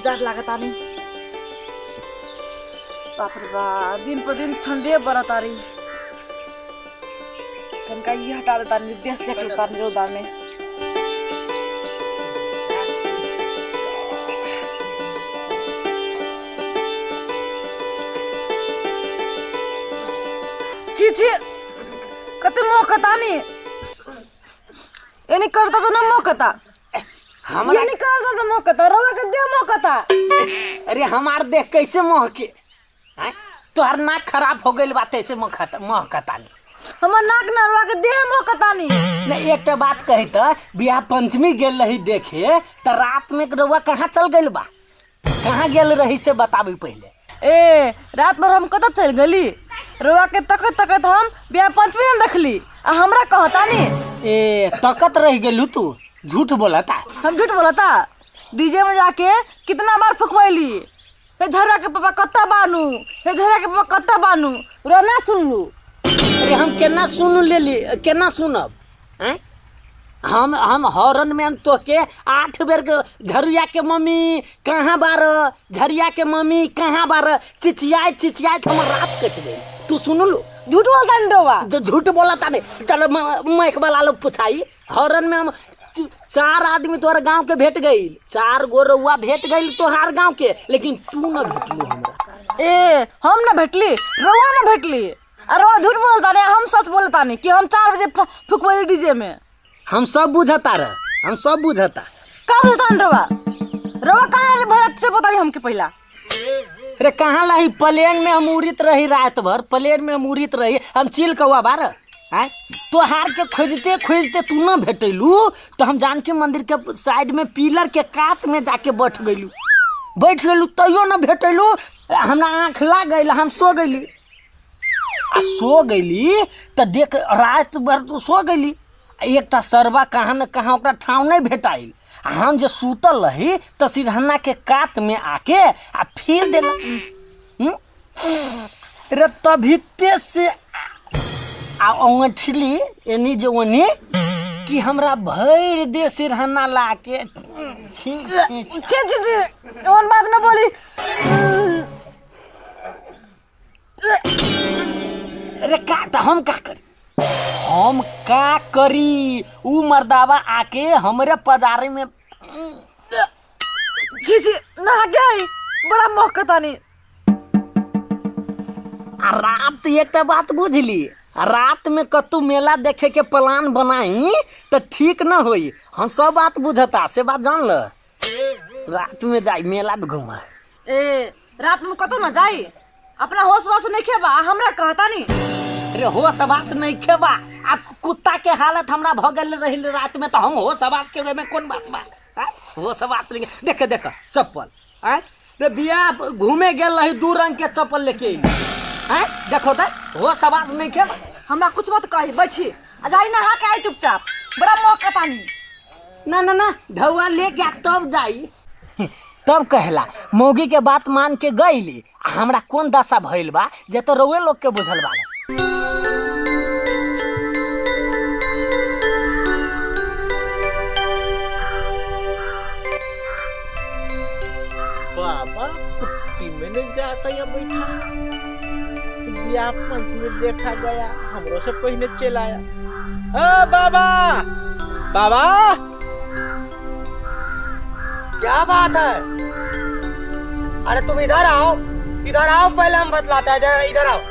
Jar लागता नहीं बाप रे बाप दिन पर दिन ठंडे बरता रही कनका ये हटा देता नहीं देश से करता नहीं रोदा में छी छी कते मोकता नहीं ये नहीं करता तो ना मोकता हमरा ये नहीं करता तो मोकता रोवा के दे मोकता अरे हमार देख कैसे महके तोहर नाक खराब हो गइल बात ऐसे महकता नहीं हमर नाक ना रोवा के दे मोकता नहीं नहीं एक बात कही तो बियाह पंचमी गेल रही देखे तो रात में रउआ कहाँ चल गइल बा कहाँ गेल रही से बताबी पहले ए रात भर हम कत चल गली रोवा के तकत तकत हम बियाह पंचमी में देखली आ हमरा कहता नहीं ए तकत रह गेलू तू झूठ बोलता हम झूठ बोलता डीजे में जाके कितना बार फुकवैली हे झरवा के पापा कत्ता बानू हे झरवा के पापा कत्ता बानू रो ना सुनलू अरे हम केना सुन लेली केना सुनब हैं हम हॉर्न में तो के 8 बेर के झरिया के मम्मी कहाँ बार झरिया के मम्मी कहाँ बार चिचियाए हमर रात कट गई तू सुनलू झूठ बोलता नहीं रोवा जो झूठ बोलता नहीं चलो मैं एक बार पुछाई हॉर्न में हम 4 आदमी तोहर गांव के भेट गई 4 गो रउआ भेट गई तोहार गांव के लेकिन तू न भेटलू हमरा ए हम ना भेटली रोवा ना भेटली अरे रोवा झूठ बोलता नहीं हम सच बोलता नहीं कि हम 4 बजे फुकवैली डीजे में हम सब बुझता का बोलता नहीं रोवा रोवा कहाँ रहे भरत से बता हमके पहला अरे कहाँ लाई प्लेन में हम उड़ित रही रात भर प्लेन में हम उड़ित रही हम चिल कौआ बार आय तोहार के खोजते तू न भेटलू तो हम जानकी मंदिर के साइड में पिलर के कात में जाके बैठ गलू तैयो न भेटलू हमरा आँख लाग गई हम सो गईली तो देख रात भर तो सो गईली एक सरवा कहाँ न कहाँ ओकरा ठाव नहीं भेटाइल हम जो सूतल रही तो सिरहना के कात में आके आ फिर देला रे तभिते से आ अंगठली एनी जो ओनी कि हमरा भर दे सिरहना लाके ओन बात न बोली अरे का हम का करी ऊ मर्दावा आके हमरे पजारे में ना गई बड़ा मोहकता नहीं रात एक बात बुझली रात में कतू मेला देखे के प्लान बनाई तो ठीक न होई हम सब बात बुझता से बात जान ल रात में जाई मेला घूमा ए रात में कतू न जाई अपना होश वास नहीं खेबा हमरा कहता नहीं अरे होश बात नहीं खेबा आ कुत्ता के हालत हमरा भ गेल रही रात में तो हम होश बात के में कौन बात बा होश बात नहीं देख चप्पल रे बिया घूमे गेल रही 2 रंग के चप्पल लेके हैं देखो तो होश बात नहीं खेबा हमरा कुछ मत कही बैठी आ जाई ना हा के चुपचाप बड़ा मोहकता नहीं ना ढौआ ले गया तब जाई तब कहला मौगी के बात मान के गईली हमरा कौन दशा भइल बा जे तो रउए लोग के बुझल बा बाबा कुट्टी में नहीं जाता या बैठा बियाह पंचमी देखा गया हमरो से पहले चल आया बाबा क्या बात है अरे तुम इधर आओ पहले हम बतलाते हैं इधर आओ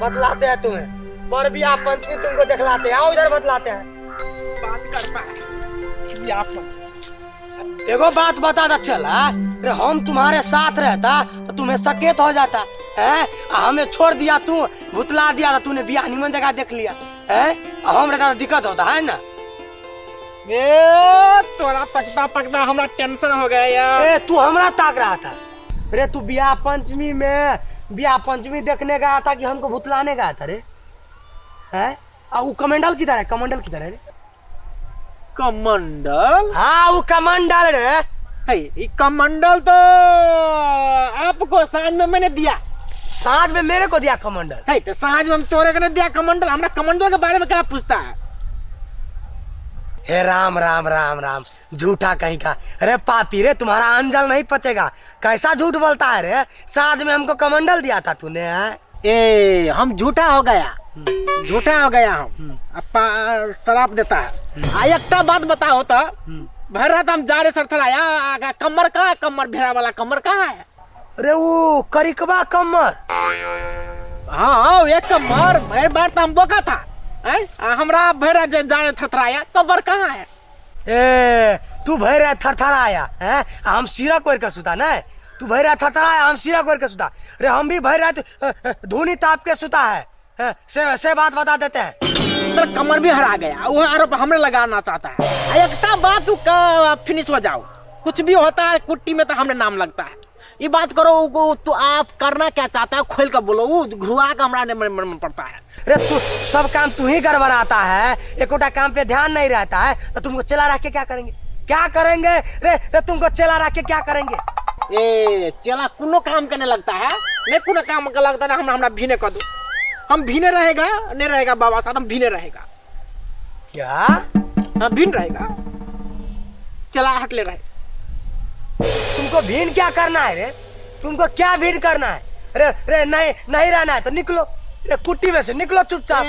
बतलाते हैं तुम्हें पर बियाह पंचमी तुमको दिखलाते हैं आओ इधर बतलाते हैं बात कर पाए बियाह पंचमी एगो बात बता चला हम तुम्हारे साथ रहता तो तुम्हें सकेत हो जाता है हमें छोड़ दिया तू भुतला दिया तूने बियाह निमन जगह देख लिया है हम रहता दिक्कत होता है ना तोरा पकता हमरा टेंशन हो गया यार तू हमरा ताक रहा था रे तू बियाह पंचमी देखने गया था कि हमको भुतलाने गया था रे है वो कमंडल किधर है रे कमंडल हाँ वो कमंडल रे कमंडल तो आपको साथ में मैंने दिया सांझ में मेरे को दिया कमंडल। है तो सांझ में हम तोरे के दिया कमंडल, हमरा कमंडल के बारे में क्या पूछता है? हे राम राम राम राम, झूठा कहीं का। अरे पापी रे, तुम्हारा अंजल नहीं पचेगा। कैसा झूठ बोलता है रे? सांझ में हमको कमंडल दिया था तूने, है? ए हम झूठा हो गया, झूठा हो गया हम। अपा शराब देता है। आ एकटा बात बताओ तो, भर रात हम जा रहे सरसराया, कमर का है, कमर भेड़ा वाला कमर कहाँ है? अरे वो करिकबा कमर। हाँ एक कमर भर बार तो हम बोका था। हमरा भैरा जा रहे थरथराया, कमर कहाँ है? ए तू भय रहा थरथराया है, हम सिरा कोर के सुता ना। तू भय रहा थरथराया, हम सिरा कोर के सुता। अरे हम भी भय रहा धूनी ताप के सुता है। से बात बता देते हैं। तो कमर भी हरा गया, वो आरोप हमने लगाना चाहता है। एकटा बात तू फिनिश हो जाओ, कुछ भी होता है कुट्टी में तो हमने नाम लगता है। ये बात करो तो आप करना क्या चाहता है, खोल कर बोलो। वो घुआ का हमारा मन पड़ता है। अरे तू सब काम तू ही गड़बड़ाता है, एकोटा काम पे ध्यान नहीं रहता है। तो तुमको चला रख के क्या करेंगे? क्या करेंगे रे तुमको चला रख के क्या करेंगे? ए चला कुनो काम करने लगता है, नहीं कुनो काम का लगता है। हमरा भीने कर दो, हम भीने रहेगा, नहीं रहेगा बाबा साहब, हम भीने रहेगा। क्या? हाँ भीन रहेगा, चला हट ले रहे। तुमको भीन क्या करना है रे? तुमको क्या भीन करना है? रे नहीं रहना है तो निकलो, रे कुट्टी में से निकलो चुपचाप।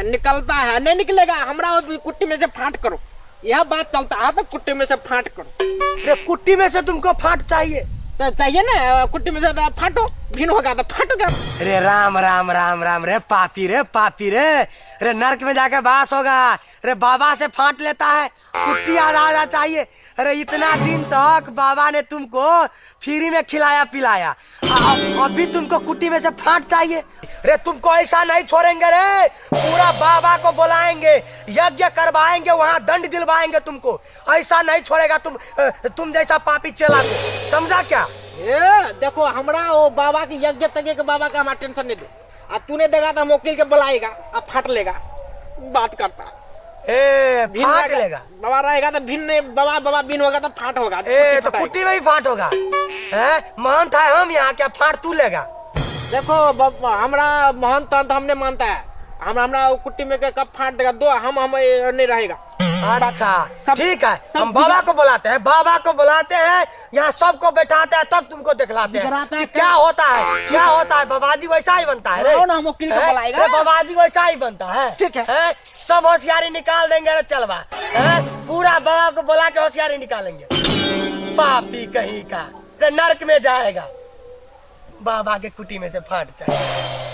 निकलता है, नहीं निकलेगा। हमरा कुट्टी में से फाट करो, यह बात चलता है। तो कुट्टी में से फाट करो। रे कुट्टी में से तुमको फाट चाहिए तो चाहिए ना, कुट्टी में से फाटो, भीन होगा तो फाटोगा। रे राम राम राम राम, रे पापी रे नरक में जाके बास होगा। रे बाबा से फाट लेता है, कुट्टी आना चाहिए। अरे इतना दिन तक बाबा ने तुमको फ्री में खिलाया पिलाया, अभी तुमको कुट्टी में से फाट चाहिए? रे तुमको ऐसा नहीं छोड़ेंगे रे, पूरा बाबा को बुलाएंगे, यज्ञ करवाएंगे, वहाँ दंड दिलवाएंगे तुमको। ऐसा नहीं छोड़ेगा तुम जैसा पापी चेला को, समझा क्या? देखो हमरा वो बाबा की यज्ञ तज्ञ के बाबा का हमारा टेंशन नहीं दे। तूने देगा तो हम वकील के बुलाएगा, अब फाट लेगा। बात करता फाट लेगा, बाबा रहेगा तो भिन्न नहीं, बाबा भिन्न होगा तो फाट होगा। तो कुट्टी में ही फाट होगा। महंत है हम यहाँ, क्या फाट तू लेगा? देखो हमरा महंत हमने मानता है, हमरा कुट्टी में कब फाट देगा दो, हम नहीं रहेगा। अच्छा ठीक है, हम बाबा को बुलाते हैं, यहाँ सबको बैठाते हैं, तब तुमको दिखलाते हैं कि क्या होता है। बाबाजी वैसा ही बनता है रे, बाबाजी वैसा ही बनता है। ठीक है, सब होशियारी निकाल देंगे रे, चलवा पूरा बाबा को बुला के होशियारी निकालेंगे। पापी कहीं का, नरक में जाएगा, बाबा के कुटी में से फाट जाएगा।